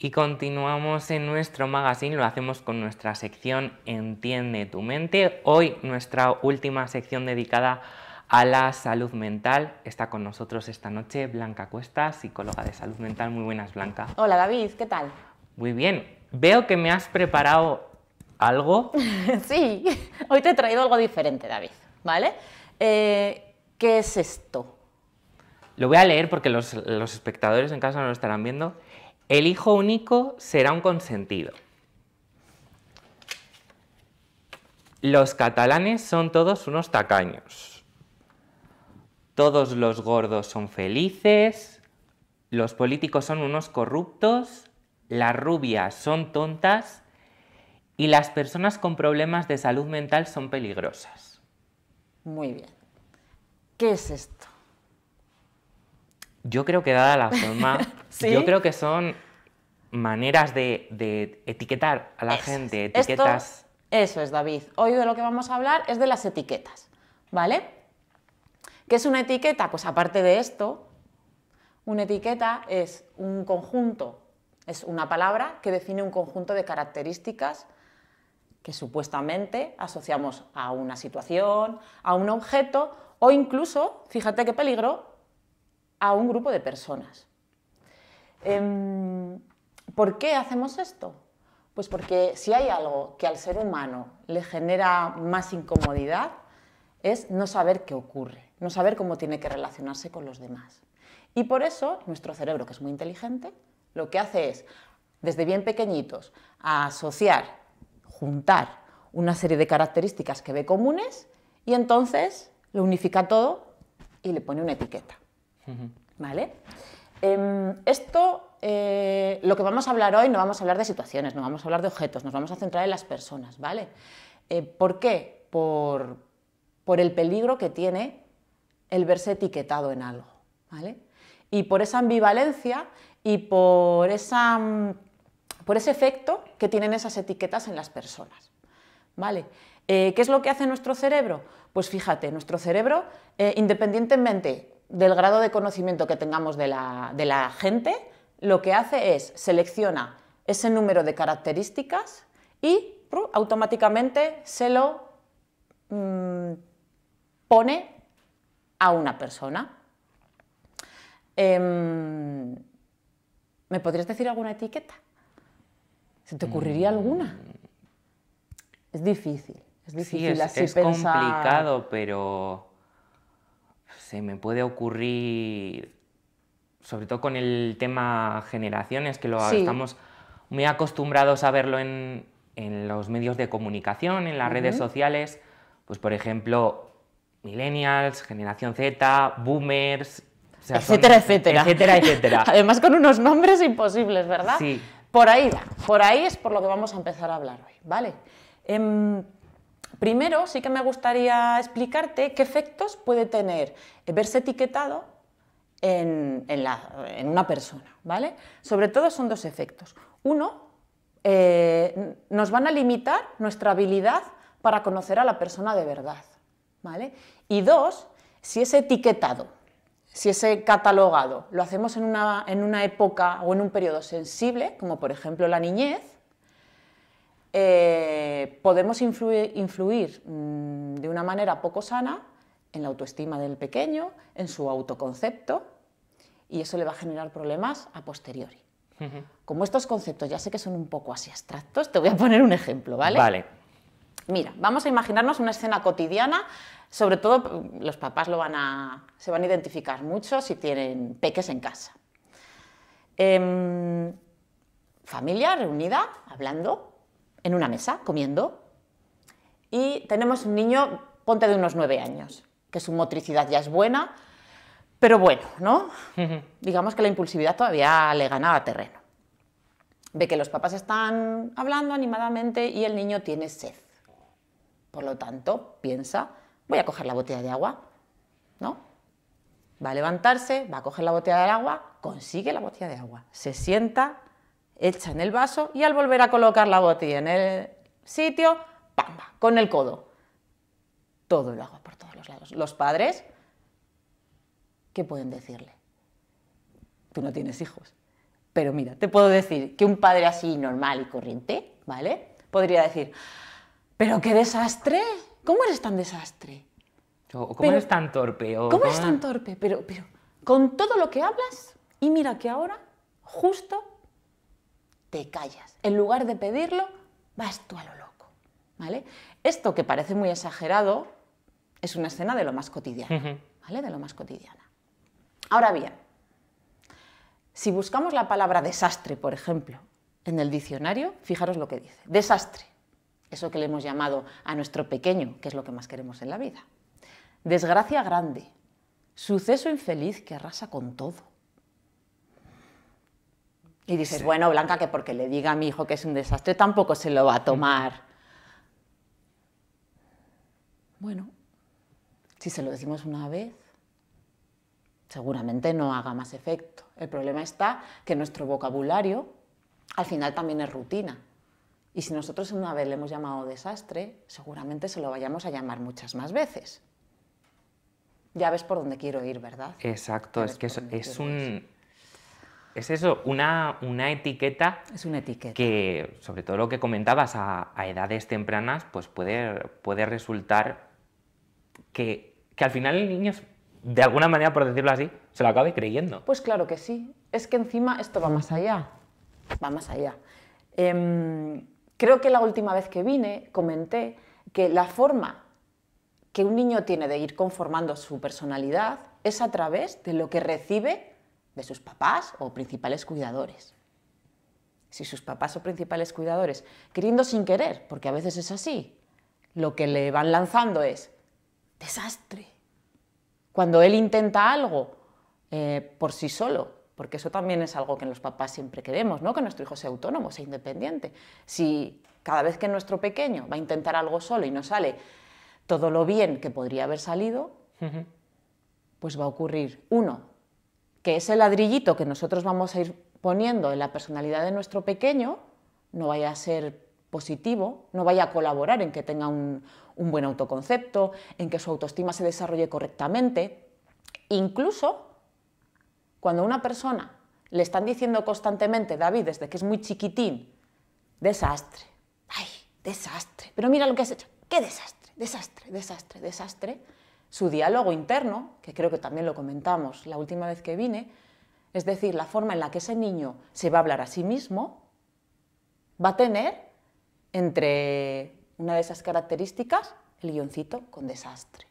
Y continuamos en nuestro magazine, lo hacemos con nuestra sección Entiende tu mente. Hoy nuestra última sección dedicada a la salud mental. Está con nosotros esta noche Blanca Cuesta, psicóloga de salud mental. Muy buenas, Blanca. Hola David, ¿qué tal? Muy bien. Veo que me has preparado algo. Sí, hoy te he traído algo diferente, David, ¿vale? ¿Qué es esto? Lo voy a leer porque los espectadores en casa no lo estarán viendo. El hijo único será un consentido. Los catalanes son todos unos tacaños. Todos los gordos son felices. Los políticos son unos corruptos. Las rubias son tontas. Y las personas con problemas de salud mental son peligrosas. Muy bien. ¿Qué es esto? Yo creo que dada la forma, ¿Sí? yo creo que son maneras de etiquetar a la gente, etiquetas. Eso es, David. Hoy de lo que vamos a hablar es de las etiquetas, ¿vale? ¿Qué es una etiqueta? Pues aparte de esto, una etiqueta es un conjunto, es una palabra que define un conjunto de características que supuestamente asociamos a una situación, a un objeto o incluso, fíjate qué peligro, a un grupo de personas. ¿Por qué hacemos esto? Pues porque si hay algo que al ser humano le genera más incomodidad es no saber qué ocurre, no saber cómo tiene que relacionarse con los demás. Y por eso nuestro cerebro, que es muy inteligente, lo que hace es, desde bien pequeñitos, asociar, juntar una serie de características que ve comunes y entonces lo unifica todo y le pone una etiqueta. ¿Vale? Lo que vamos a hablar hoy no vamos a hablar de situaciones, no vamos a hablar de objetos, nos vamos a centrar en las personas, ¿vale? ¿Por qué? Por el peligro que tiene el verse etiquetado en algo, ¿vale? Y por esa ambivalencia y por ese efecto que tienen esas etiquetas en las personas, ¿vale? ¿Qué es lo que hace nuestro cerebro? Pues fíjate, nuestro cerebro, independientemente del grado de conocimiento que tengamos de la gente, lo que hace es selecciona ese número de características y automáticamente se lo pone a una persona. ¿Me podrías decir alguna etiqueta? ¿Se te ocurriría alguna? Es difícil Sí, así es pensar. complicado, pero se me puede ocurrir, sobre todo con el tema generaciones, que Sí. estamos muy acostumbrados a verlo en los medios de comunicación, en las redes sociales, pues por ejemplo, millennials, generación Z, boomers, o sea, Etcétera, etcétera. etcétera, etcétera. Además con unos nombres imposibles, ¿verdad? Sí. Por ahí va, por ahí es por lo que vamos a empezar a hablar hoy, ¿vale? Primero sí que me gustaría explicarte qué efectos puede tener verse etiquetado en una persona, ¿vale? Sobre todo son dos efectos. Uno, nos van a limitar nuestra habilidad para conocer a la persona de verdad, ¿vale? Y dos, si ese etiquetado, si ese catalogado lo hacemos en una época o en un periodo sensible, como por ejemplo la niñez, podemos influir de una manera poco sana en la autoestima del pequeño, en su autoconcepto, y eso le va a generar problemas a posteriori. Como estos conceptos ya sé que son un poco así abstractos, te voy a poner un ejemplo, ¿vale? Vale. Mira, vamos a imaginarnos una escena cotidiana, sobre todo los papás se van a identificar mucho si tienen peques en casa. Familia reunida, hablando, en una mesa, comiendo, y tenemos un niño, ponte de unos 9 años, que su motricidad ya es buena, pero bueno, ¿no? Digamos que la impulsividad todavía le gana terreno. Ve que los papás están hablando animadamente y el niño tiene sed. Por lo tanto, piensa, voy a coger la botella de agua, ¿no? Va a levantarse, va a coger la botella de agua, consigue la botella de agua, se sienta, echa en el vaso y al volver a colocar la botella en el sitio, ¡pamba!, con el codo. Todo el agua por todos los lados. Los padres, ¿qué pueden decirle? Tú no tienes hijos. Pero mira, te puedo decir que un padre así normal y corriente, ¿vale? Podría decir, pero qué desastre, ¿cómo eres tan desastre? O ¿cómo eres tan torpe? ¿Cómo eres tan torpe? Pero con todo lo que hablas, y mira que ahora justo te callas. En lugar de pedirlo, vas tú a lo loco, ¿vale? Esto que parece muy exagerado es una escena de lo más cotidiana, ¿vale? De lo más cotidiana. Ahora bien, si buscamos la palabra desastre, por ejemplo, en el diccionario, fijaros lo que dice. Desastre, eso que le hemos llamado a nuestro pequeño, que es lo que más queremos en la vida. Desgracia grande, suceso infeliz que arrasa con todo. Y dices, sí, bueno, Blanca, que porque le diga a mi hijo que es un desastre, tampoco se lo va a tomar. Bueno, si se lo decimos una vez, seguramente no haga más efecto. El problema está que nuestro vocabulario al final también es rutina. Y si nosotros una vez le hemos llamado desastre, seguramente se lo vayamos a llamar muchas más veces. Ya ves por dónde quiero ir, ¿verdad? Exacto, es que es eso, una etiqueta. Es una etiqueta. Que, sobre todo lo que comentabas, a edades tempranas, pues puede resultar que al final el niño, de alguna manera, por decirlo así, se lo acabe creyendo. Pues claro que sí. Es que encima esto va más allá. Va más allá. Creo que la última vez que vine comenté que la forma que un niño tiene de ir conformando su personalidad es a través de lo que recibe de sus papás o principales cuidadores. Si sus papás o principales cuidadores, queriendo sin querer, porque a veces es así, lo que le van lanzando es desastre. Cuando él intenta algo por sí solo, porque eso también es algo que los papás siempre queremos, ¿no? Que nuestro hijo sea autónomo, sea independiente. Si cada vez que nuestro pequeño va a intentar algo solo y no sale todo lo bien que podría haber salido, pues va a ocurrir, uno, que ese ladrillito que nosotros vamos a ir poniendo en la personalidad de nuestro pequeño no vaya a ser positivo, no vaya a colaborar en que tenga un buen autoconcepto, en que su autoestima se desarrolle correctamente. Incluso cuando a una persona le están diciendo constantemente, David, desde que es muy chiquitín, desastre, ay, desastre, pero mira lo que has hecho, qué desastre, desastre, desastre, desastre. Su diálogo interno, que creo que también lo comentamos la última vez que vine, es decir, la forma en la que ese niño se va a hablar a sí mismo, va a tener entre una de esas características el guioncito con desastre.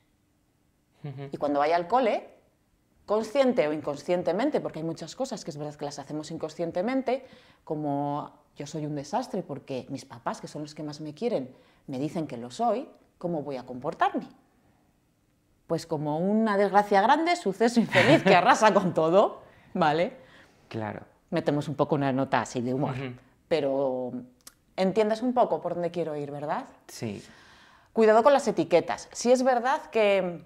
Y cuando vaya al cole, consciente o inconscientemente, porque hay muchas cosas que es verdad que las hacemos inconscientemente, como yo soy un desastre porque mis papás, que son los que más me quieren, me dicen que lo soy, ¿cómo voy a comportarme? Pues como una desgracia grande, suceso infeliz que arrasa con todo, ¿vale? Claro. Metemos un poco una nota así de humor, pero entiendes un poco por dónde quiero ir, ¿verdad? Sí. Cuidado con las etiquetas. Sí es verdad que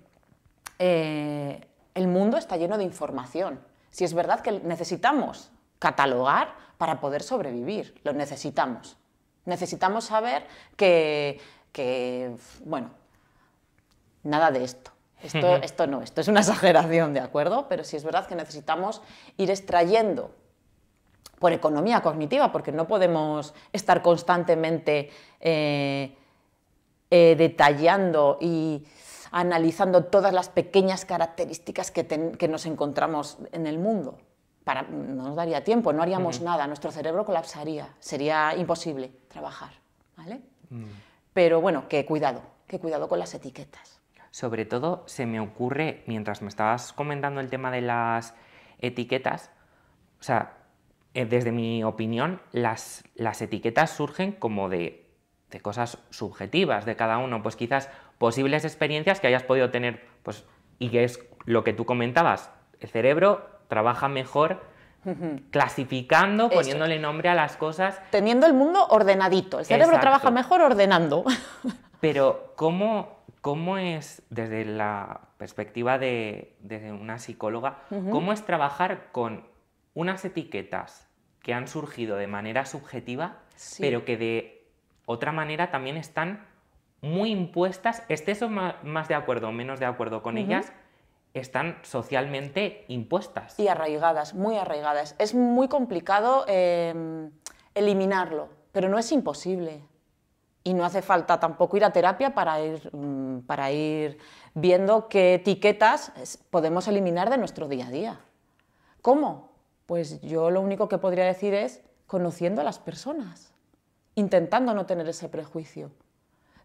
el mundo está lleno de información. Sí es verdad que necesitamos catalogar para poder sobrevivir, lo necesitamos. Necesitamos saber que bueno, nada de esto. Esto no, esto es una exageración, ¿de acuerdo? Pero sí es verdad que necesitamos ir extrayendo por economía cognitiva, porque no podemos estar constantemente detallando y analizando todas las pequeñas características que nos encontramos en el mundo. No nos daría tiempo, no haríamos nada, nuestro cerebro colapsaría, sería imposible trabajar, ¿vale? Pero bueno, que cuidado con las etiquetas. Sobre todo se me ocurre, mientras me estabas comentando el tema de las etiquetas, o sea, desde mi opinión, las etiquetas surgen como de cosas subjetivas de cada uno, pues quizás posibles experiencias que hayas podido tener, pues, y que es lo que tú comentabas, el cerebro trabaja mejor clasificando, poniéndole nombre a las cosas. Teniendo el mundo ordenadito, el cerebro trabaja mejor ordenando. Pero ¿cómo es, desde la perspectiva de una psicóloga, cómo es trabajar con unas etiquetas que han surgido de manera subjetiva, sí, pero que de otra manera también están muy impuestas, estés o más de acuerdo o menos de acuerdo con ellas, están socialmente impuestas. Y arraigadas, muy arraigadas. Es muy complicado eliminarlo, pero no es imposible. Y no hace falta tampoco ir a terapia para ir viendo qué etiquetas podemos eliminar de nuestro día a día. ¿Cómo? Pues yo lo único que podría decir es conociendo a las personas, intentando no tener ese prejuicio.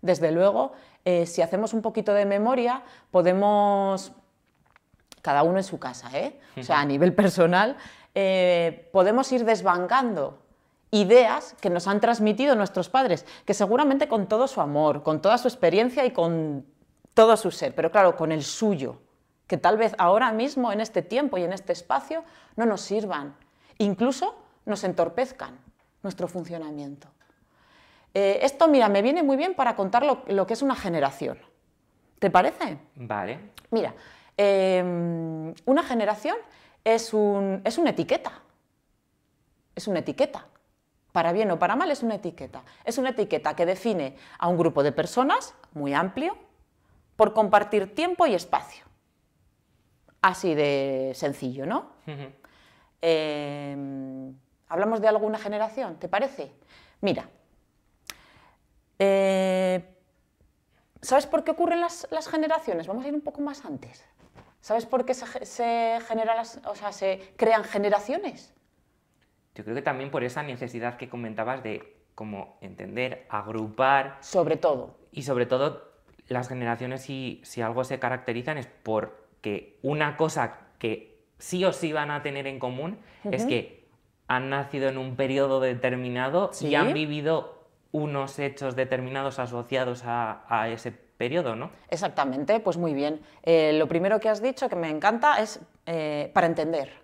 Desde luego, si hacemos un poquito de memoria, podemos, cada uno en su casa, o sea, a nivel personal, podemos ir desbancando ideas que nos han transmitido nuestros padres, que seguramente con todo su amor, con toda su experiencia y con todo su ser, pero claro, con el suyo, que tal vez ahora mismo, en este tiempo y en este espacio, no nos sirvan, incluso nos entorpezcan nuestro funcionamiento. Esto, mira, me viene muy bien para contar lo que es una generación. ¿Te parece? Vale. Mira, una generación es una etiqueta. Es una etiqueta. Para bien o para mal es una etiqueta. Es una etiqueta que define a un grupo de personas, muy amplio, por compartir tiempo y espacio. Así de sencillo, ¿no? ¿Hablamos de alguna generación? ¿Te parece? Mira, ¿sabes por qué ocurren las generaciones? Vamos a ir un poco más antes. ¿Sabes por qué se crean generaciones? Yo creo que también por esa necesidad que comentabas de como entender, agrupar. Sobre todo. Y sobre todo, las generaciones, si algo se caracterizan, es porque una cosa que sí o sí van a tener en común es que han nacido en un periodo determinado y han vivido unos hechos determinados asociados a ese periodo, ¿no? Exactamente, pues muy bien. Lo primero que has dicho, que me encanta, es para entender.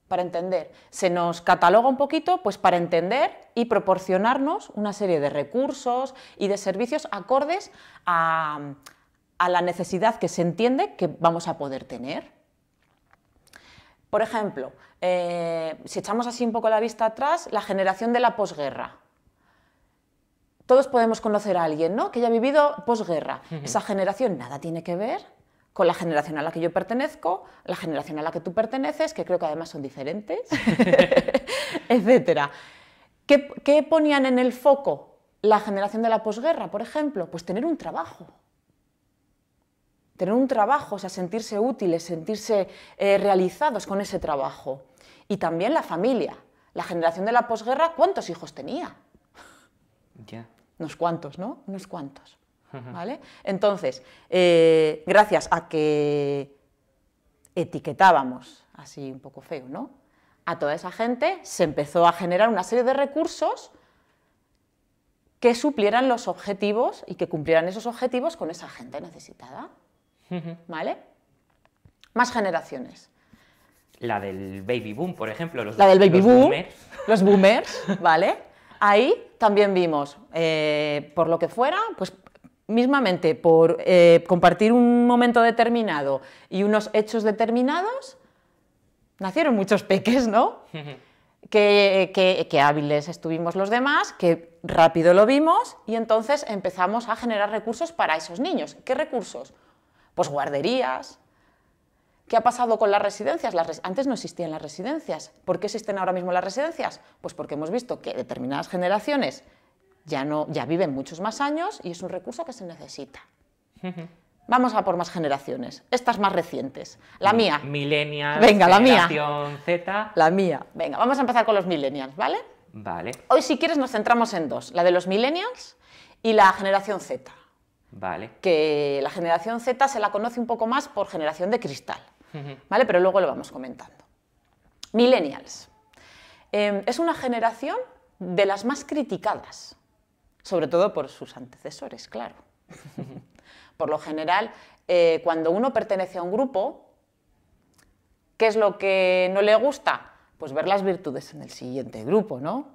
Para entender. Se nos cataloga un poquito pues, para entender y proporcionarnos una serie de recursos y de servicios acordes a la necesidad que se entiende que vamos a poder tener. Por ejemplo, si echamos así un poco la vista atrás, la generación de la posguerra. Todos podemos conocer a alguien, ¿no?, que haya vivido posguerra. Esa generación nada tiene que ver con la generación a la que yo pertenezco, la generación a la que tú perteneces, que creo que además son diferentes, etcétera. ¿Qué ponían en el foco la generación de la posguerra, por ejemplo? Pues tener un trabajo. Tener un trabajo, o sea, sentirse útiles, sentirse realizados con ese trabajo. Y también la familia. La generación de la posguerra, ¿cuántos hijos tenía? Ya. Unos cuantos, ¿no? Unos cuantos. ¿Vale? Entonces, gracias a que etiquetábamos, así un poco feo, ¿no?, a toda esa gente, se empezó a generar una serie de recursos que suplieran los objetivos y que cumplieran esos objetivos con esa gente necesitada. ¿Vale? Más generaciones. La del baby boom, por ejemplo. La del baby boom, boomers. Los boomers, ¿vale? Ahí también vimos, por lo que fuera, pues mismamente por compartir un momento determinado y unos hechos determinados, nacieron muchos peques, ¿no? que hábiles estuvimos los demás, que rápido lo vimos y entonces empezamos a generar recursos para esos niños. ¿Qué recursos? Pues guarderías. ¿Qué ha pasado con las residencias? Antes no existían las residencias. ¿Por qué existen ahora mismo las residencias? Pues porque hemos visto que determinadas generaciones ya viven muchos más años y es un recurso que se necesita. Vamos a por más generaciones, estas más recientes. La mía. Millennials, venga, la mía. Generación Z. La mía. Venga, vamos a empezar con los millennials, ¿vale? Vale. Hoy, si quieres, nos centramos en dos, la de los millennials y la generación Z. Vale. Que la generación Z se la conoce un poco más por generación de cristal, ¿vale? Pero luego lo vamos comentando. Millennials. Es una generación de las más criticadas, sobre todo por sus antecesores, claro. Por lo general, cuando uno pertenece a un grupo, ¿qué es lo que no le gusta? Pues ver las virtudes en el siguiente grupo, ¿no?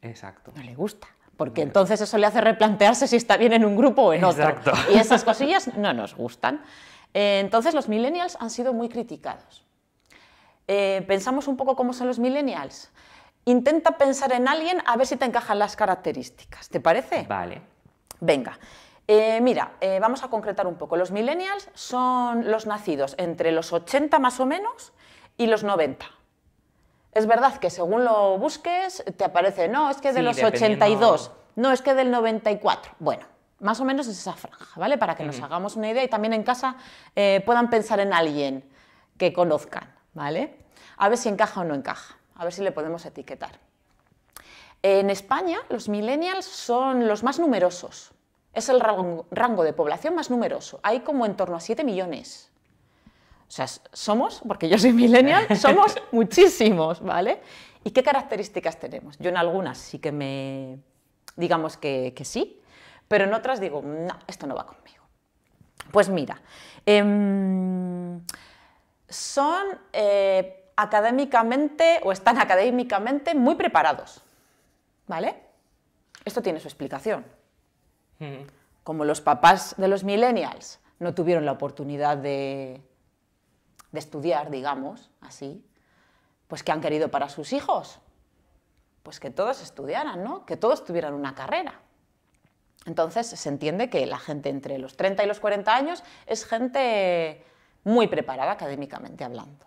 Exacto. No le gusta, porque entonces eso le hace replantearse si está bien en un grupo o en otro. Exacto. Y esas cosillas no nos gustan. Entonces los millennials han sido muy criticados. Pensamos un poco cómo son los millennials. Intenta pensar en alguien a ver si te encajan las características. ¿Te parece? Vale. Venga. Mira, vamos a concretar un poco. Los millennials son los nacidos entre los 80 más o menos y los 90. Es verdad que según lo busques te aparece, no, es que de Sí, los dependiendo... 82, no, es que del 94. Bueno, más o menos es esa franja, ¿vale? Para que nos hagamos una idea y también en casa puedan pensar en alguien que conozcan, ¿vale? A ver si encaja o no encaja, a ver si le podemos etiquetar. En España los millennials son los más numerosos. Es el rango de población más numeroso. Hay como en torno a 7 millones. O sea, somos, porque yo soy millennial, somos muchísimos, ¿vale? ¿Y qué características tenemos? Yo en algunas sí que digamos que sí, pero en otras digo, no, esto no va conmigo. Pues mira, son académicamente, o están académicamente muy preparados, ¿vale? Esto tiene su explicación. Como los papás de los millennials no tuvieron la oportunidad de estudiar, digamos, así, pues ¿qué han querido para sus hijos? Pues que todos estudiaran, ¿no? Que todos tuvieran una carrera. Entonces se entiende que la gente entre los 30 y los 40 años es gente muy preparada académicamente hablando.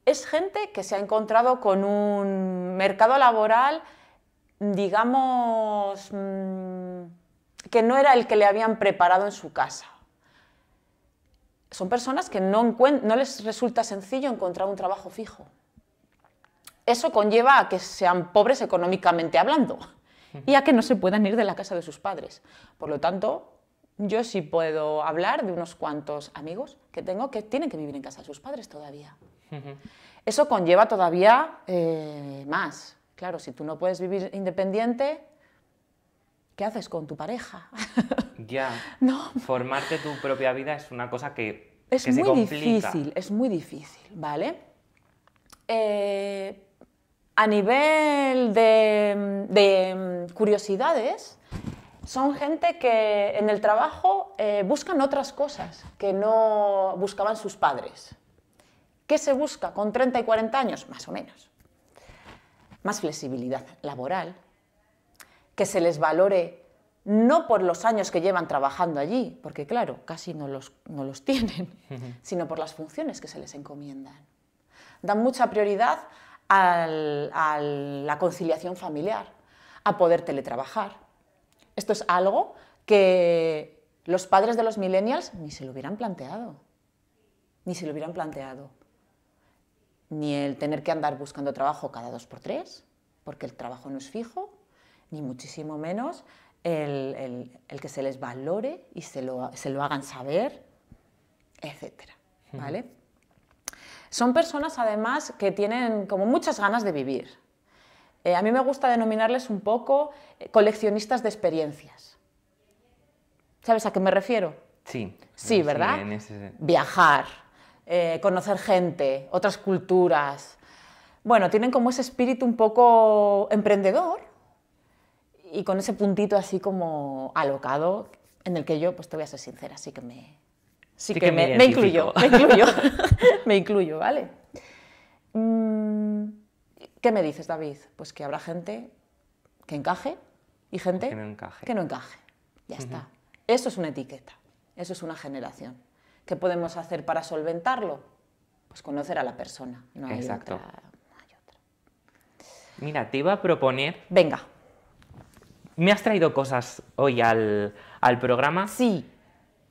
Es gente que se ha encontrado con un mercado laboral, digamos, que no era el que le habían preparado en su casa. Son personas que no les resulta sencillo encontrar un trabajo fijo. Eso conlleva a que sean pobres económicamente hablando y a que no se puedan ir de la casa de sus padres. Por lo tanto, yo sí puedo hablar de unos cuantos amigos que tengo que tienen que vivir en casa de sus padres todavía. Eso conlleva todavía más. Claro, si tú no puedes vivir independiente, ¿qué haces con tu pareja? Ya, No. formarte tu propia vida es una cosa que Es se muy complica. difícil, es muy difícil, ¿vale? A nivel de curiosidades, son gente que en el trabajo buscan otras cosas que no buscaban sus padres. ¿Qué se busca con 30 y 40 años? Más o menos. Más flexibilidad laboral, que se les valore no por los años que llevan trabajando allí, porque claro, casi no los tienen, sino por las funciones que se les encomiendan. Dan mucha prioridad a la conciliación familiar, a poder teletrabajar. Esto es algo que los padres de los millennials ni se lo hubieran planteado, ni se lo hubieran planteado. Ni el tener que andar buscando trabajo cada 2 por 3, porque el trabajo no es fijo, ni muchísimo menos el que se les valore y se lo hagan saber, etc. ¿Vale? Son personas, además, que tienen como muchas ganas de vivir. A mí me gusta denominarles un poco coleccionistas de experiencias. ¿Sabes a qué me refiero? Sí. Sí, ¿verdad? Sí, en ese... Viajar, conocer gente, otras culturas. Bueno, tienen como ese espíritu un poco emprendedor y con ese puntito así como alocado en el que yo, pues te voy a ser sincera, sí que me incluyo, me incluyo, ¿vale? ¿Qué me dices, David? Pues que habrá gente que encaje y gente que no encaje. Ya está. Eso es una etiqueta, eso es una generación. ¿Qué podemos hacer para solventarlo? Pues conocer a la persona. No hay Exacto. otra, no hay otra. Mira, te iba a proponer... Venga. Me has traído cosas hoy al programa. Sí.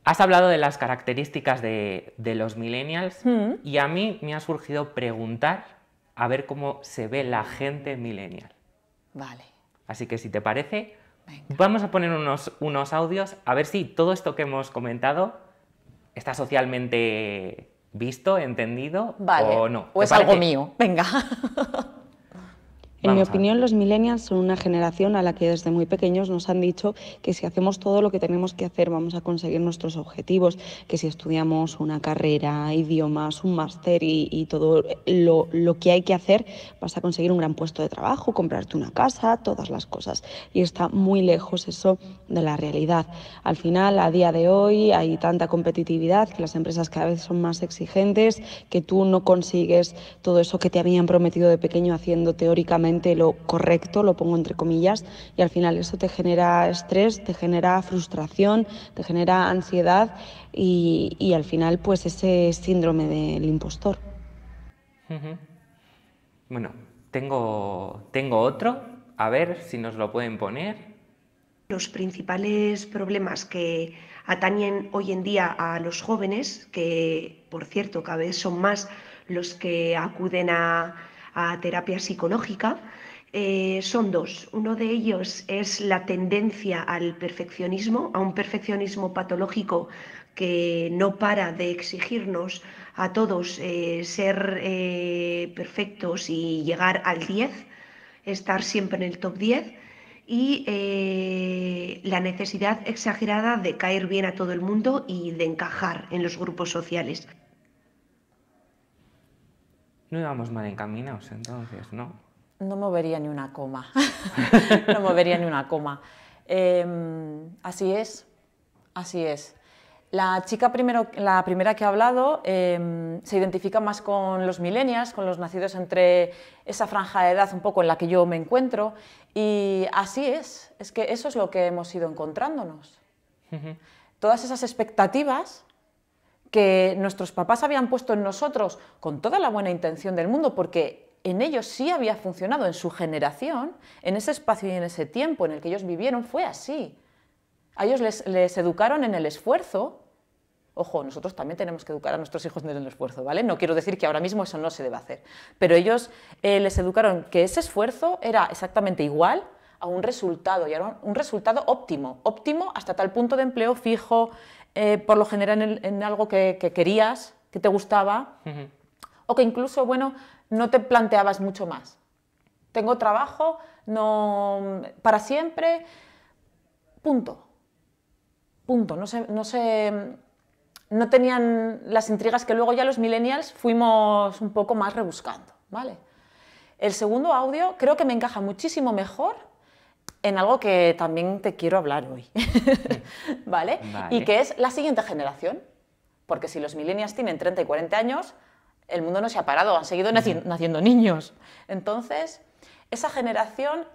Has hablado de las características de los millennials y a mí me ha surgido preguntar a ver cómo se ve la gente millennial. Vale. Así que si te parece, Venga. vamos a poner unos audios a ver si todo esto que hemos comentado está socialmente visto, entendido o no. O es algo mío. Venga. En mi opinión, los millennials son una generación a la que desde muy pequeños nos han dicho que si hacemos todo lo que tenemos que hacer vamos a conseguir nuestros objetivos, que si estudiamos una carrera, idiomas, un máster y todo lo que hay que hacer vas a conseguir un gran puesto de trabajo, comprarte una casa, todas las cosas. Y está muy lejos eso de la realidad. Al final, a día de hoy, hay tanta competitividad que las empresas cada vez son más exigentes, que tú no consigues todo eso que te habían prometido de pequeño haciendo teóricamente políticamente lo correcto, lo pongo entre comillas, y al final eso te genera estrés, te genera frustración, te genera ansiedad y al final pues ese síndrome del impostor. Bueno, tengo otro, a ver si nos lo pueden poner. Los principales problemas que atañen hoy en día a los jóvenes, que por cierto cada vez son más los que acuden a terapia psicológica, son dos. Uno de ellos es la tendencia al perfeccionismo, a un perfeccionismo patológico que no para de exigirnos a todos ser perfectos y llegar al 10, estar siempre en el top 10, y la necesidad exagerada de caer bien a todo el mundo y de encajar en los grupos sociales. No íbamos mal encaminados entonces, ¿no? No movería ni una coma. No movería ni una coma. Así es, así es. La primera que ha hablado se identifica más con los millennials, con los nacidos entre esa franja de edad un poco en la que yo me encuentro, y así es que eso es lo que hemos ido encontrándonos. Todas esas expectativas que nuestros papás habían puesto en nosotros con toda la buena intención del mundo, porque en ellos sí había funcionado, en su generación, en ese espacio y en ese tiempo en el que ellos vivieron, fue así. A ellos les educaron en el esfuerzo. Ojo, nosotros también tenemos que educar a nuestros hijos en el esfuerzo, ¿vale? No quiero decir que ahora mismo eso no se debe hacer, pero ellos les educaron que ese esfuerzo era exactamente igual a un resultado, y era un resultado óptimo, óptimo hasta tal punto de empleo fijo, por lo general en algo que querías, que te gustaba, o que incluso, bueno, no te planteabas mucho más. Tengo trabajo, no, para siempre, punto. Punto. No tenían las intrigas que luego ya los millennials fuimos un poco más rebuscando, ¿vale? El segundo audio creo que me encaja muchísimo mejor en algo que también te quiero hablar hoy, ¿vale? Y que es la siguiente generación, porque si los millennials tienen 30 y 40 años, el mundo no se ha parado, han seguido naciendo niños. Entonces, esa generación,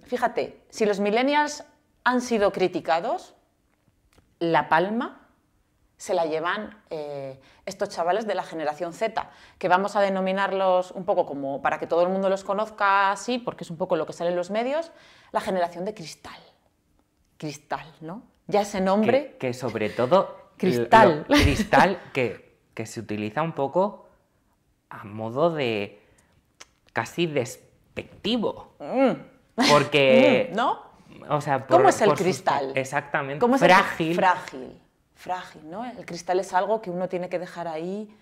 fíjate, si los millennials han sido criticados, la palma se la llevan estos chavales de la generación Z, que vamos a denominarlos un poco como, para que todo el mundo los conozca así, porque es un poco lo que sale en los medios, la generación de cristal. Cristal, ¿no? Ya ese nombre... Que sobre todo... Cristal. Cristal que se utiliza un poco a modo de... casi despectivo. Porque... ¿No? O sea, ¿cómo es el cristal? Exactamente. ¿Cómo es frágil. Frágil, ¿no? El cristal es algo que uno tiene que dejar ahí.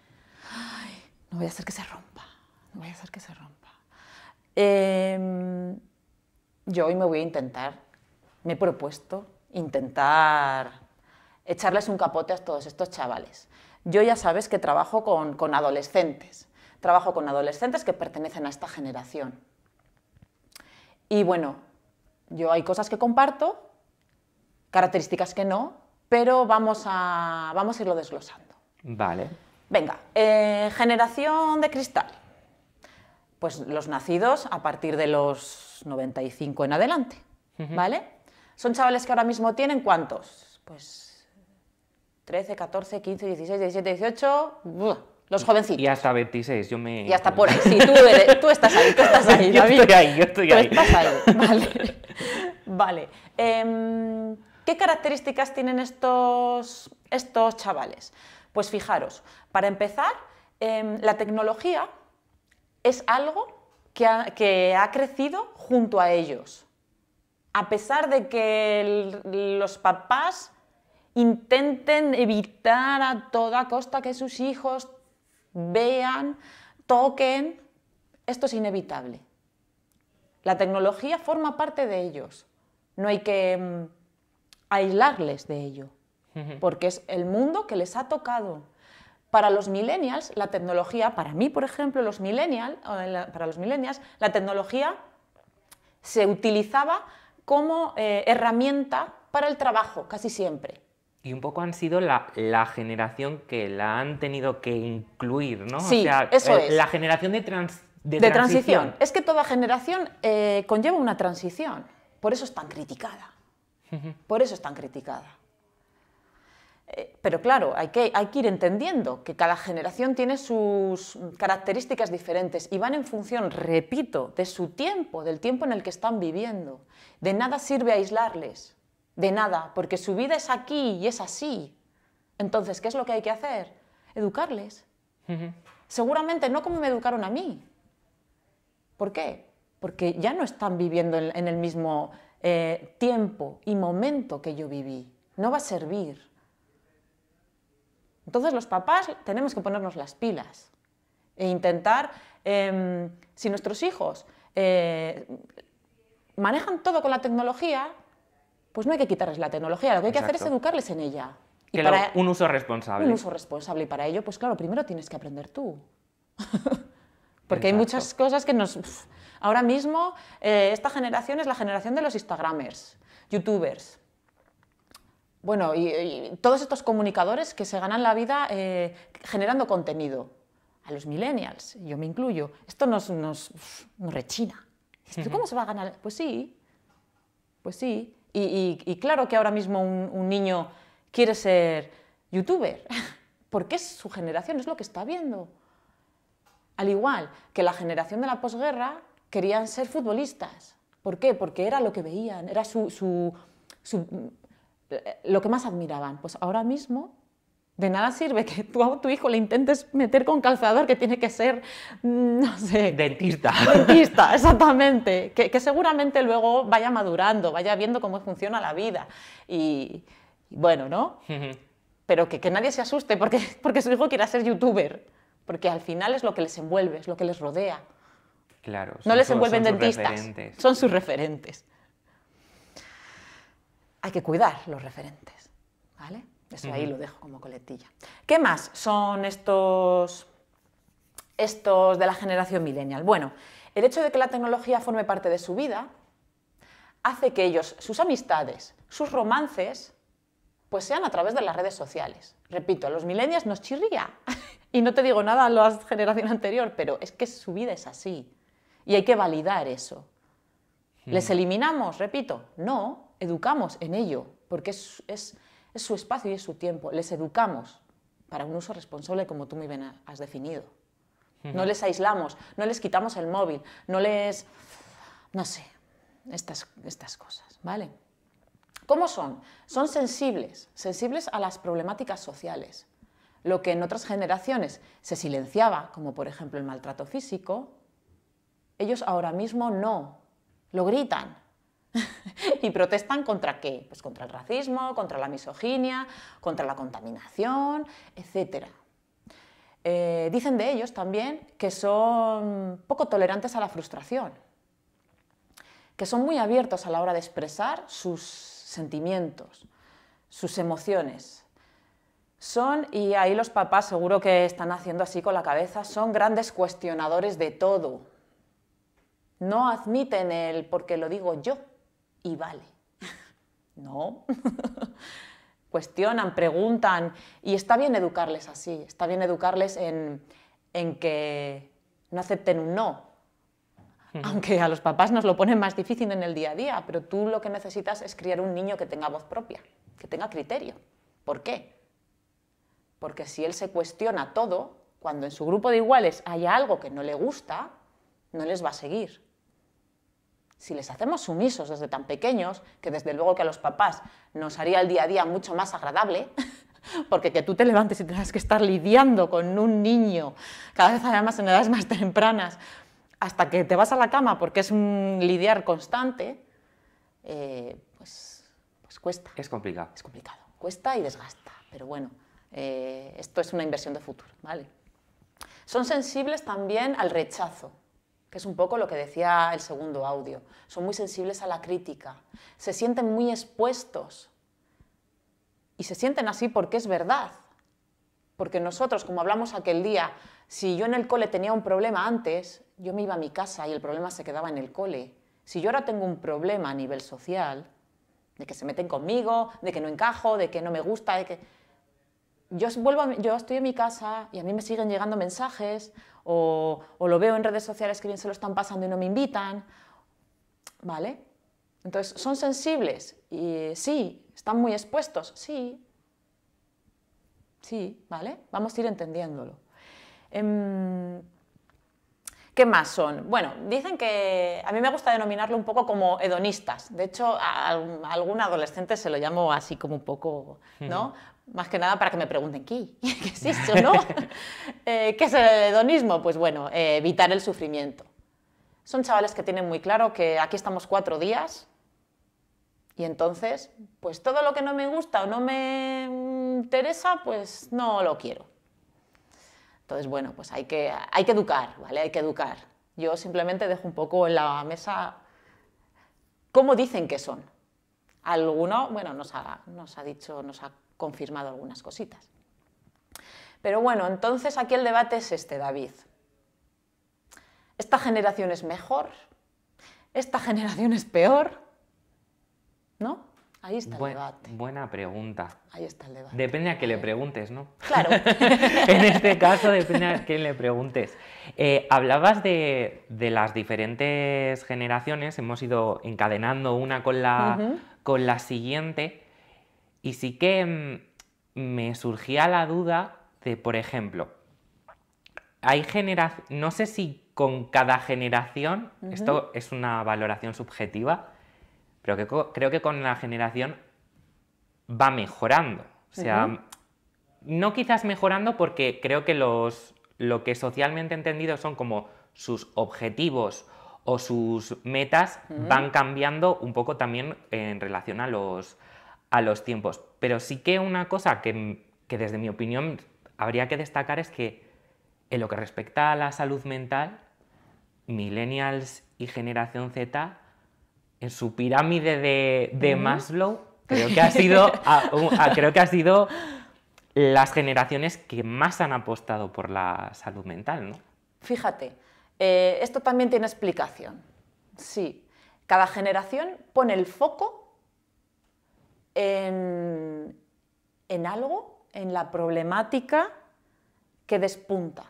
Ay, no voy a hacer que se rompa. No voy a hacer que se rompa. Yo hoy me voy a intentar, me he propuesto intentar echarles un capote a todos estos chavales. Yo ya sabes que trabajo con adolescentes. Trabajo con adolescentes que pertenecen a esta generación. Y bueno, yo hay cosas que comparto, características que no, pero vamos a irlo desglosando. Vale. Venga, generación de cristal. Pues los nacidos a partir de los 95 en adelante, ¿vale? Son chavales que ahora mismo tienen, ¿cuántos? Pues 13, 14, 15, 16, 17, 18... Los jovencitos. Y hasta 26, Y hasta por ahí, sí, tú estás ahí, yo David. Estoy ahí. Tú estás ahí, vale. Vale. ¿Qué características tienen estos chavales? Pues fijaros, para empezar, la tecnología es algo que ha crecido junto a ellos. A pesar de que los papás intenten evitar a toda costa que sus hijos vean, toquen, esto es inevitable. La tecnología forma parte de ellos. No hay que aislarles de ello, porque es el mundo que les ha tocado. Para los millennials, la tecnología, para mí, por ejemplo, para los millennials, la tecnología se utilizaba como herramienta para el trabajo, casi siempre. Y un poco han sido la generación que la han tenido que incluir, ¿no? Sí, o sea, eso es. La generación de De transición. Es que toda generación conlleva una transición. Por eso es tan criticada. Por eso es tan criticada. Pero claro, hay que ir entendiendo que cada generación tiene sus características diferentes y van en función, repito, de su tiempo, del tiempo en el que están viviendo. De nada sirve aislarles, de nada, porque su vida es aquí y es así. Entonces, ¿qué es lo que hay que hacer? Educarles. Seguramente no como me educaron a mí. ¿Por qué? Porque ya no están viviendo en el mismo tiempo y momento que yo viví. No va a servir. Entonces los papás tenemos que ponernos las pilas e intentar, si nuestros hijos manejan todo con la tecnología, pues no hay que quitarles la tecnología, lo que hay que hacer es educarles en ella. Y un uso responsable. Un uso responsable, y para ello, pues claro, primero tienes que aprender tú. Porque hay muchas cosas que ahora mismo, esta generación es la generación de los instagramers, youtubers. Bueno, y todos estos comunicadores que se ganan la vida generando contenido. A los millennials, yo me incluyo, esto nos rechina. ¿Cómo se va a ganar? Pues sí, pues sí. Y claro que ahora mismo un niño quiere ser youtuber, porque es su generación, es lo que está viendo. Al igual que la generación de la posguerra querían ser futbolistas. ¿Por qué? Porque era lo que veían, era lo que más admiraban. Pues ahora mismo de nada sirve que tú a tu hijo le intentes meter con calzador, que tiene que ser, no sé... Dentista. Dentista, exactamente. Que seguramente luego vaya madurando, vaya viendo cómo funciona la vida. Y bueno, ¿no? Pero que nadie se asuste porque su hijo quiera ser youtuber. Porque al final es lo que les envuelve, es lo que les rodea. Claro. No les envuelven dentistas, son sus referentes. Hay que cuidar los referentes, ¿vale? Eso ahí lo dejo como coletilla. ¿Qué más son estos de la generación millennial? Bueno, el hecho de que la tecnología forme parte de su vida hace que ellos, sus amistades, sus romances, pues sean a través de las redes sociales. Repito, a los millennials nos chirría. Y no te digo nada a la generación anterior, pero es que su vida es así. Y hay que validar eso. ¿Les eliminamos? Repito, no, educamos en ello, porque es su espacio y es su tiempo. Les educamos para un uso responsable, como tú muy bien has definido. No les aislamos, no les quitamos el móvil, no les... no sé, estas cosas, ¿vale? ¿Cómo son? Son sensibles a las problemáticas sociales. Lo que en otras generaciones se silenciaba, como por ejemplo el maltrato físico, ellos ahora mismo no, lo gritan. ¿Y protestan contra qué? Pues contra el racismo, contra la misoginia, contra la contaminación, etc. Dicen de ellos también que son poco tolerantes a la frustración, que son muy abiertos a la hora de expresar sus sentimientos, sus emociones. Y ahí los papás seguro que están haciendo así con la cabeza, son grandes cuestionadores de todo. No admiten el porque lo digo yo y vale. No. Cuestionan, preguntan, y está bien educarles así, está bien educarles en que no acepten un no. Aunque a los papás nos lo ponen más difícil en el día a día, pero tú lo que necesitas es criar un niño que tenga voz propia, que tenga criterio. ¿Por qué? Porque si él se cuestiona todo, cuando en su grupo de iguales haya algo que no le gusta, no les va a seguir. Si les hacemos sumisos desde tan pequeños, que desde luego que a los papás nos haría el día a día mucho más agradable, porque que tú te levantes y tengas que estar lidiando con un niño, cada vez además en edades más tempranas, hasta que te vas a la cama porque es un lidiar constante, pues cuesta. Es complicado. Es complicado, cuesta y desgasta, pero bueno, esto es una inversión de futuro, ¿vale? Son sensibles también al rechazo, que es un poco lo que decía el segundo audio. Son muy sensibles a la crítica, se sienten muy expuestos y se sienten así porque es verdad. Porque nosotros, como hablamos aquel día, si yo en el cole tenía un problema antes, yo me iba a mi casa y el problema se quedaba en el cole. Si yo ahora tengo un problema a nivel social, de que se meten conmigo, de que no encajo, de que no me gusta, yo estoy en mi casa y a mí me siguen llegando mensajes o lo veo en redes sociales que bien se lo están pasando y no me invitan, ¿vale? Entonces, ¿son sensibles? Y sí. ¿Están muy expuestos? Sí. Sí, ¿vale? Vamos a ir entendiéndolo. ¿Qué más son? Bueno, dicen que a mí me gusta denominarlo un poco como hedonistas. De hecho, a algún adolescente se lo llamo así como un poco, ¿no? Más que nada para que me pregunten, ¿qué es eso, no? ¿Qué es el hedonismo? Pues bueno, evitar el sufrimiento. Son chavales que tienen muy claro que aquí estamos 4 días y entonces, pues todo lo que no me gusta o no me interesa, pues no lo quiero. Entonces, bueno, pues hay que educar, ¿vale? Hay que educar. Yo simplemente dejo un poco en la mesa cómo dicen que son. Alguno, bueno, nos ha confirmado algunas cositas. Pero bueno, entonces aquí el debate es este, David. ¿Esta generación es mejor? ¿Esta generación es peor? ¿No? Ahí está el debate. Buena pregunta. Ahí está el debate. Depende a quién le preguntes, ¿no? Claro. En este caso depende a quién le preguntes. Hablabas de las diferentes generaciones, hemos ido encadenando una con la siguiente, y sí que me surgía la duda de, por ejemplo, no sé si con cada generación, esto es una valoración subjetiva, pero creo que con la generación va mejorando. O sea, no quizás mejorando porque creo que lo que socialmente entendido son como sus objetivos o sus metas van cambiando un poco también en relación a los tiempos. Pero sí que una cosa que desde mi opinión habría que destacar es que en lo que respecta a la salud mental, millennials y generación Z, en su pirámide de Maslow, creo que ha sido las generaciones que más han apostado por la salud mental, ¿no? Fíjate, esto también tiene explicación. Sí, cada generación pone el foco en algo, en la problemática que despunta.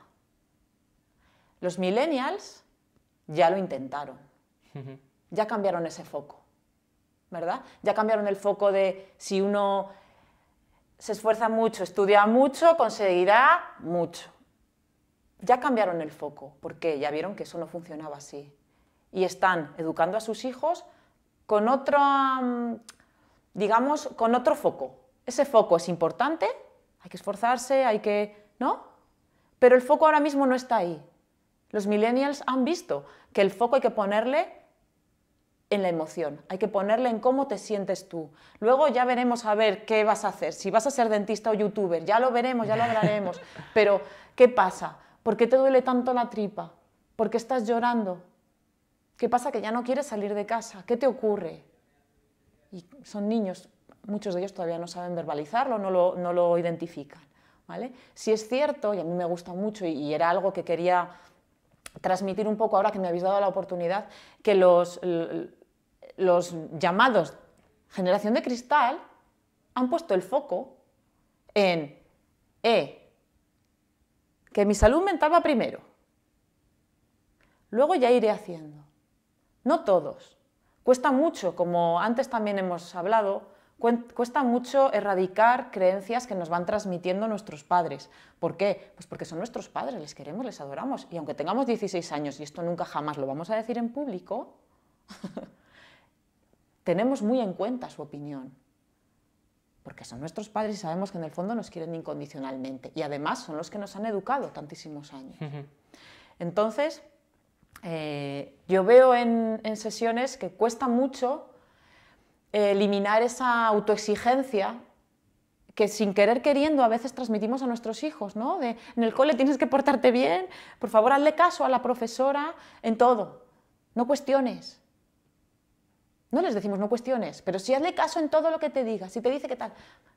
Los millennials ya lo intentaron. Ya cambiaron ese foco, ¿verdad? Ya cambiaron el foco de si uno se esfuerza mucho, estudia mucho, conseguirá mucho. Ya cambiaron el foco, porque ya vieron que eso no funcionaba así. Y están educando a sus hijos con otro, digamos, con otro foco. Ese foco es importante, hay que esforzarse, ¿no? Pero el foco ahora mismo no está ahí. Los millennials han visto que el foco hay que ponerle en la emoción, hay que ponerle en cómo te sientes tú. Luego ya veremos a ver qué vas a hacer, si vas a ser dentista o youtuber, ya lo veremos, ya lo hablaremos. Pero, ¿qué pasa? ¿Por qué te duele tanto la tripa? ¿Por qué estás llorando? ¿Qué pasa? Que ya no quieres salir de casa. ¿Qué te ocurre? Y son niños, muchos de ellos todavía no saben verbalizarlo, no lo identifican, ¿vale? Si es cierto, y a mí me gusta mucho, y era algo que quería transmitir un poco ahora que me habéis dado la oportunidad, que los llamados generación de cristal han puesto el foco en que mi salud mental va primero, luego ya iré haciendo. No todos. Cuesta mucho, como antes también hemos hablado, cuesta mucho erradicar creencias que nos van transmitiendo nuestros padres. ¿Por qué? Pues porque son nuestros padres, les queremos, les adoramos. Y aunque tengamos 16 años, y esto nunca jamás lo vamos a decir en público, tenemos muy en cuenta su opinión. Porque son nuestros padres y sabemos que en el fondo nos quieren incondicionalmente. Y además son los que nos han educado tantísimos años. Entonces, yo veo en sesiones que cuesta mucho eliminar esa autoexigencia que sin querer queriendo a veces transmitimos a nuestros hijos, ¿no? En el cole tienes que portarte bien, por favor hazle caso a la profesora en todo, no cuestiones. No les decimos no cuestiones, pero sí hazle caso en todo lo que te diga, si te dice que tal,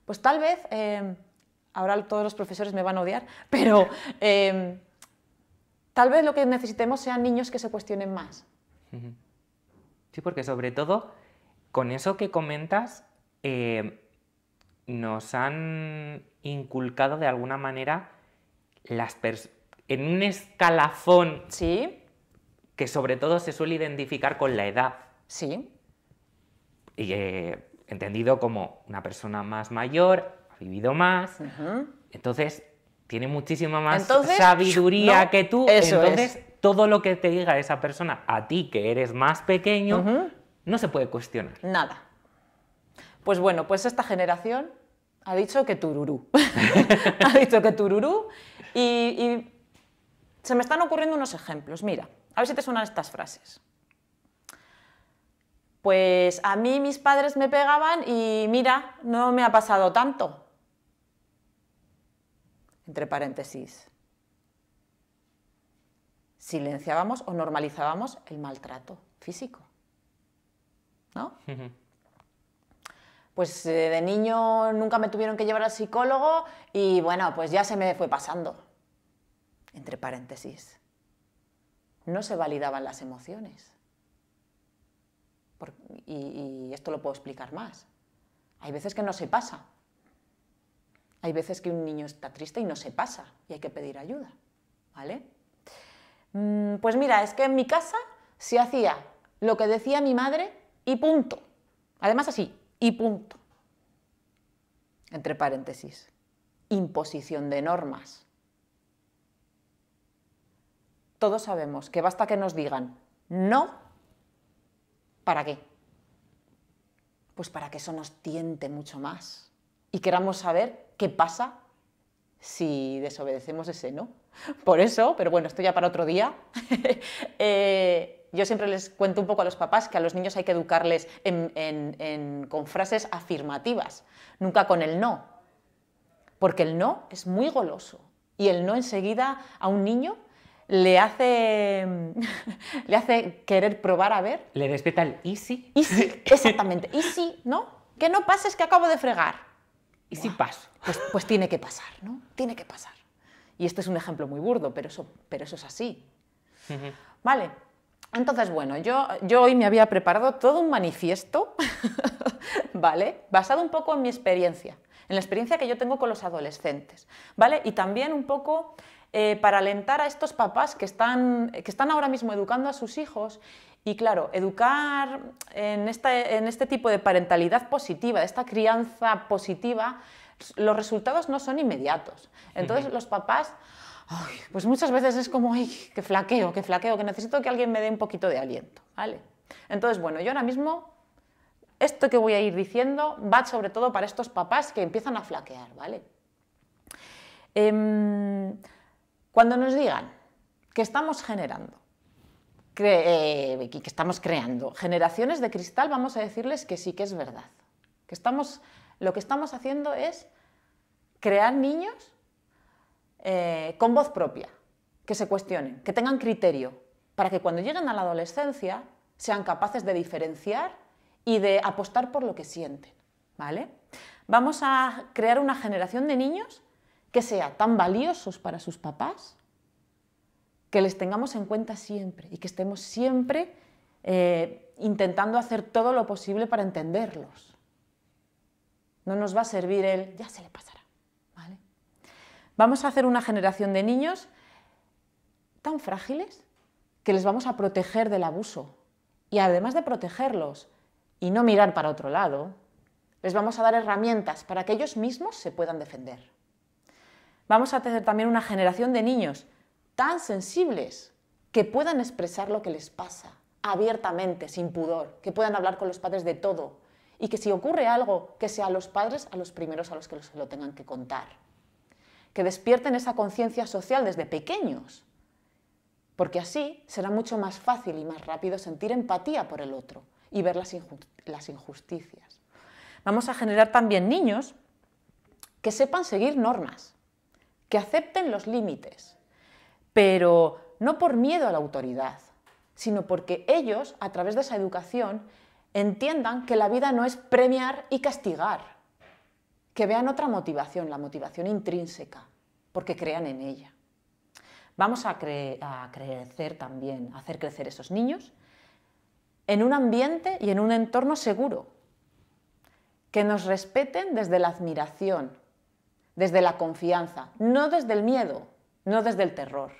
pues tal vez, ahora todos los profesores me van a odiar, pero tal vez lo que necesitemos sean niños que se cuestionen más. Sí, porque sobre todo con eso que comentas, nos han inculcado de alguna manera en un escalafón Sí, que sobre todo se suele identificar con la edad. sí. Y, entendido como una persona más mayor, ha vivido más, entonces tiene muchísima más Entonces, sabiduría ¿no? que tú, Eso entonces todo lo que te diga esa persona a ti que eres más pequeño no se puede cuestionar. Nada. Pues bueno, pues esta generación ha dicho que tururú. Ha dicho que tururú y se me están ocurriendo unos ejemplos. Mira, a ver si te suenan estas frases. Pues a mí mis padres me pegaban y mira, no me ha pasado tanto. Entre paréntesis. Silenciábamos o normalizábamos el maltrato físico. ¿No? Pues de niño nunca me tuvieron que llevar al psicólogo y bueno, pues ya se me fue pasando. Entre paréntesis. No se validaban las emociones. Y esto lo puedo explicar más. Hay veces que no se pasa. Hay veces que un niño está triste y no se pasa y hay que pedir ayuda. ¿Vale? Pues mira, es que en mi casa se hacía lo que decía mi madre y punto. Además así, y punto. Entre paréntesis. Imposición de normas. Todos sabemos que basta que nos digan no. ¿Para qué? Pues para que eso nos tiente mucho más y queramos saber qué pasa si desobedecemos ese no. Por eso, pero bueno, esto ya para otro día, yo siempre les cuento un poco a los papás que a los niños hay que educarles con frases afirmativas, nunca con el no, porque el no es muy goloso y el no enseguida a un niño le hace querer probar a ver. Le despierta el ¿y si? ¿Y si? Exactamente. ¿Y si? ¿No? Que no pases que acabo de fregar. ¿Y si paso? Pues tiene que pasar, ¿no? Tiene que pasar. Y este es un ejemplo muy burdo, pero eso es así. Vale. Entonces, bueno, yo hoy me había preparado todo un manifiesto, ¿vale? Basado un poco en mi experiencia, en la experiencia que yo tengo con los adolescentes, ¿vale? Y también un poco para alentar a estos papás que están ahora mismo educando a sus hijos. Y claro, educar en este tipo de parentalidad positiva, de esta crianza positiva, los resultados no son inmediatos. Entonces los papás, pues muchas veces es como, ¡ay, que flaqueo, que necesito que alguien me dé un poquito de aliento! ¿Vale? Entonces, bueno, yo ahora mismo, esto que voy a ir diciendo va sobre todo para estos papás que empiezan a flaquear, ¿vale? Cuando nos digan que estamos generando, que estamos creando generaciones de cristal, vamos a decirles que sí que es verdad. Lo que estamos haciendo es crear niños con voz propia, que se cuestionen, que tengan criterio, para que cuando lleguen a la adolescencia sean capaces de diferenciar y de apostar por lo que sienten, ¿vale? Vamos a crear una generación de niños que sea tan valiosos para sus papás, que les tengamos en cuenta siempre y que estemos siempre intentando hacer todo lo posible para entenderlos. No nos va a servir ya se le pasará, ¿vale? Vamos a hacer una generación de niños tan frágiles que les vamos a proteger del abuso. Y además de protegerlos y no mirar para otro lado, les vamos a dar herramientas para que ellos mismos se puedan defender. Vamos a tener también una generación de niños tan sensibles que puedan expresar lo que les pasa abiertamente, sin pudor, que puedan hablar con los padres de todo y que si ocurre algo, que sean los padres a los primeros a los que se lo tengan que contar. Que despierten esa conciencia social desde pequeños, porque así será mucho más fácil y más rápido sentir empatía por el otro y ver las injusticias. Vamos a generar también niños que sepan seguir normas, que acepten los límites, pero no por miedo a la autoridad, sino porque ellos, a través de esa educación, entiendan que la vida no es premiar y castigar, que vean otra motivación, la motivación intrínseca, porque crean en ella. Vamos a crecer también, a hacer crecer esos niños en un ambiente y en un entorno seguro, que nos respeten desde la admiración, desde la confianza, no desde el miedo, no desde el terror.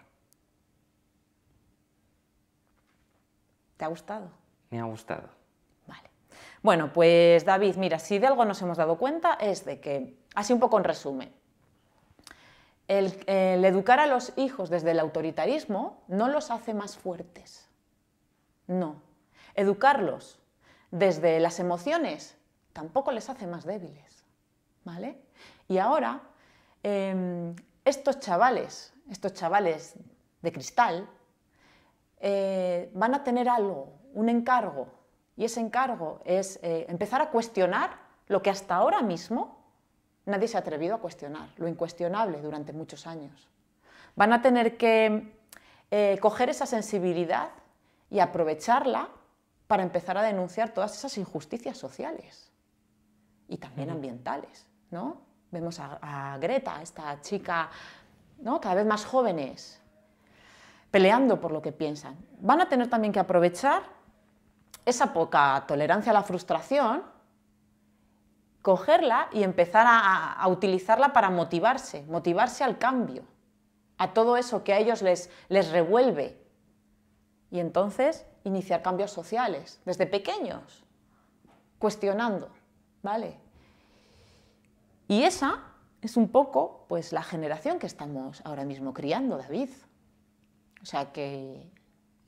¿Te ha gustado? Me ha gustado. Vale. Bueno, pues David, mira, si de algo nos hemos dado cuenta es de que, así un poco en resumen, el educar a los hijos desde el autoritarismo no los hace más fuertes. No. Educarlos desde las emociones tampoco les hace más débiles. ¿Vale? Y ahora, estos chavales de cristal, van a tener algo, un encargo, y ese encargo es empezar a cuestionar lo que hasta ahora mismo nadie se ha atrevido a cuestionar, lo incuestionable durante muchos años. Van a tener que coger esa sensibilidad y aprovecharla para empezar a denunciar todas esas injusticias sociales y también ambientales, ¿no? Vemos a Greta, esta chica, ¿no?, cada vez más jóvenes, peleando por lo que piensan. Van a tener también que aprovechar esa poca tolerancia a la frustración, cogerla y empezar a utilizarla para motivarse al cambio, a todo eso que a ellos les revuelve. Y entonces iniciar cambios sociales, desde pequeños, cuestionando, ¿vale? Y esa es un poco, pues, la generación que estamos ahora mismo criando, David. O sea que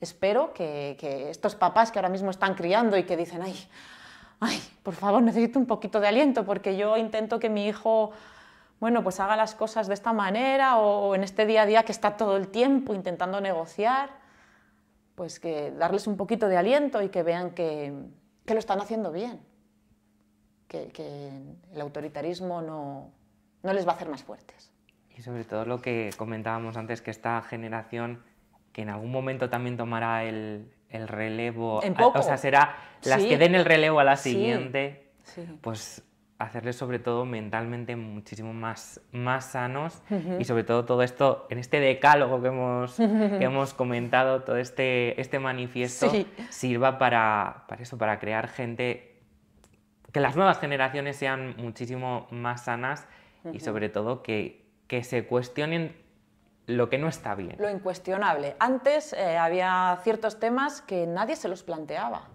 espero que estos papás que ahora mismo están criando y que dicen, ay, por favor, necesito un poquito de aliento porque yo intento que mi hijo, bueno, pues haga las cosas de esta manera o en este día a día que está todo el tiempo intentando negociar, pues que darles un poquito de aliento y que vean que lo están haciendo bien, que el autoritarismo no les va a hacer más fuertes. Y sobre todo lo que comentábamos antes, que esta generación que en algún momento también tomará el relevo, En poco. o sea, será las Sí. que den el relevo a la Sí. siguiente, Sí. pues hacerles sobre todo mentalmente muchísimo más sanos y sobre todo esto, en este decálogo que hemos comentado, todo este manifiesto Sí. sirva para eso, para crear gente, que las nuevas generaciones sean muchísimo más sanas y sobre todo que se cuestionen lo que no está bien. Lo incuestionable. Antes había ciertos temas que nadie se los planteaba,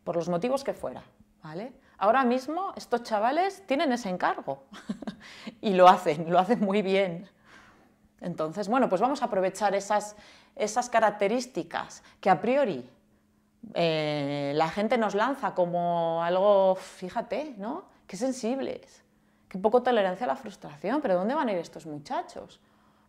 por los motivos que fuera, ¿vale? Ahora mismo estos chavales tienen ese encargo y lo hacen muy bien. Entonces, bueno, pues vamos a aprovechar esas características que a priori la gente nos lanza como algo, fíjate, ¿no?, qué sensibles, qué poco tolerancia a la frustración, pero ¿dónde van a ir estos muchachos?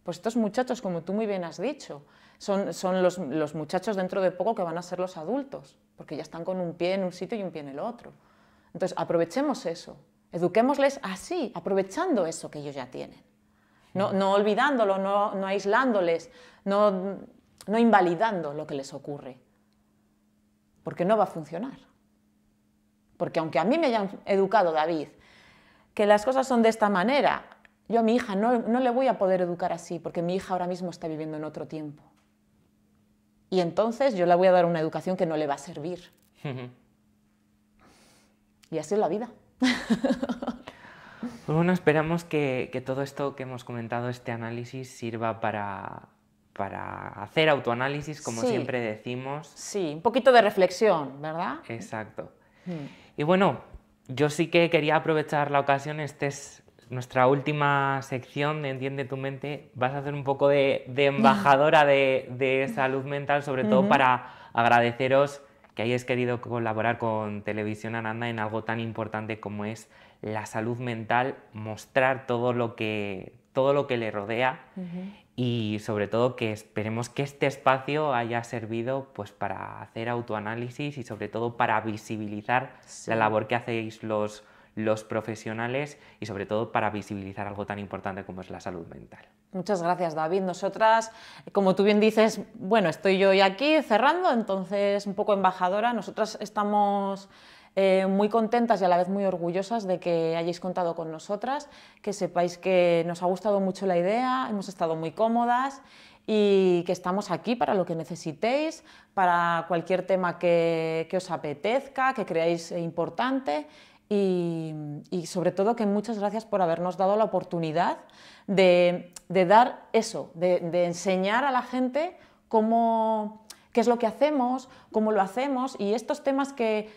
Pues estos muchachos, como tú muy bien has dicho, son los muchachos dentro de poco que van a ser los adultos, porque ya están con un pie en un sitio y un pie en el otro. Entonces, aprovechemos eso, eduquémosles así, aprovechando eso que ellos ya tienen. No olvidándolo, no aislándoles, no invalidando lo que les ocurre, porque no va a funcionar. Porque aunque a mí me hayan educado, David, que las cosas son de esta manera, yo a mi hija no le voy a poder educar así, porque mi hija ahora mismo está viviendo en otro tiempo. Y entonces yo le voy a dar una educación que no le va a servir. Y así es la vida. Pues bueno, esperamos que todo esto que hemos comentado, este análisis, sirva para hacer autoanálisis, como Sí. siempre decimos. Sí, un poquito de reflexión, ¿verdad? Exacto. Y bueno, yo sí que quería aprovechar la ocasión, esta es nuestra última sección de Entiende tu mente. Vas a hacer un poco de embajadora de salud mental, sobre todo para agradeceros que hayáis querido colaborar con Televisión Aranda en algo tan importante como es la salud mental, mostrar todo lo que le rodea y sobre todo que esperemos que este espacio haya servido, pues, para hacer autoanálisis y sobre todo para visibilizar la labor que hacéis los profesionales y sobre todo para visibilizar algo tan importante como es la salud mental. Muchas gracias, David. Nosotras, como tú bien dices, bueno, estoy yo hoy aquí cerrando, entonces un poco embajadora. Nosotras estamos muy contentas y a la vez muy orgullosas de que hayáis contado con nosotras, que sepáis que nos ha gustado mucho la idea, hemos estado muy cómodas y que estamos aquí para lo que necesitéis, para cualquier tema que os apetezca, que creáis importante. y sobre todo que muchas gracias por habernos dado la oportunidad de dar eso, de enseñar a la gente qué es lo que hacemos, cómo lo hacemos, y estos temas que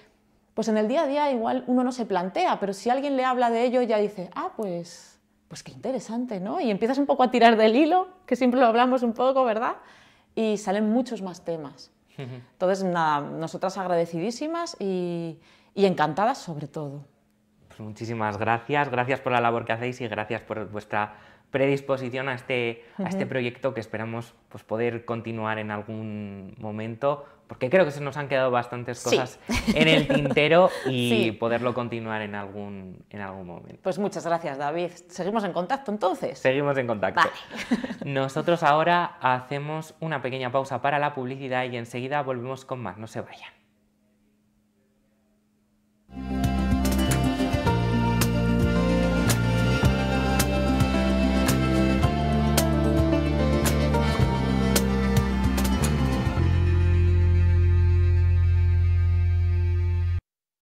pues en el día a día igual uno no se plantea, pero si alguien le habla de ello ya dice, pues qué interesante, ¿no? Y empiezas un poco a tirar del hilo, que siempre lo hablamos un poco, ¿verdad? Y salen muchos más temas. Entonces, nada, nosotras agradecidísimas y encantadas sobre todo. Pues muchísimas gracias, gracias por la labor que hacéis y gracias por vuestra predisposición a este proyecto que esperamos pues, poder continuar en algún momento, porque creo que se nos han quedado bastantes cosas en el tintero y poderlo continuar en algún momento. Pues muchas gracias, David. ¿Seguimos en contacto entonces? Seguimos en contacto. Vale. Nosotros ahora hacemos una pequeña pausa para la publicidad y enseguida volvemos con más, no se vayan.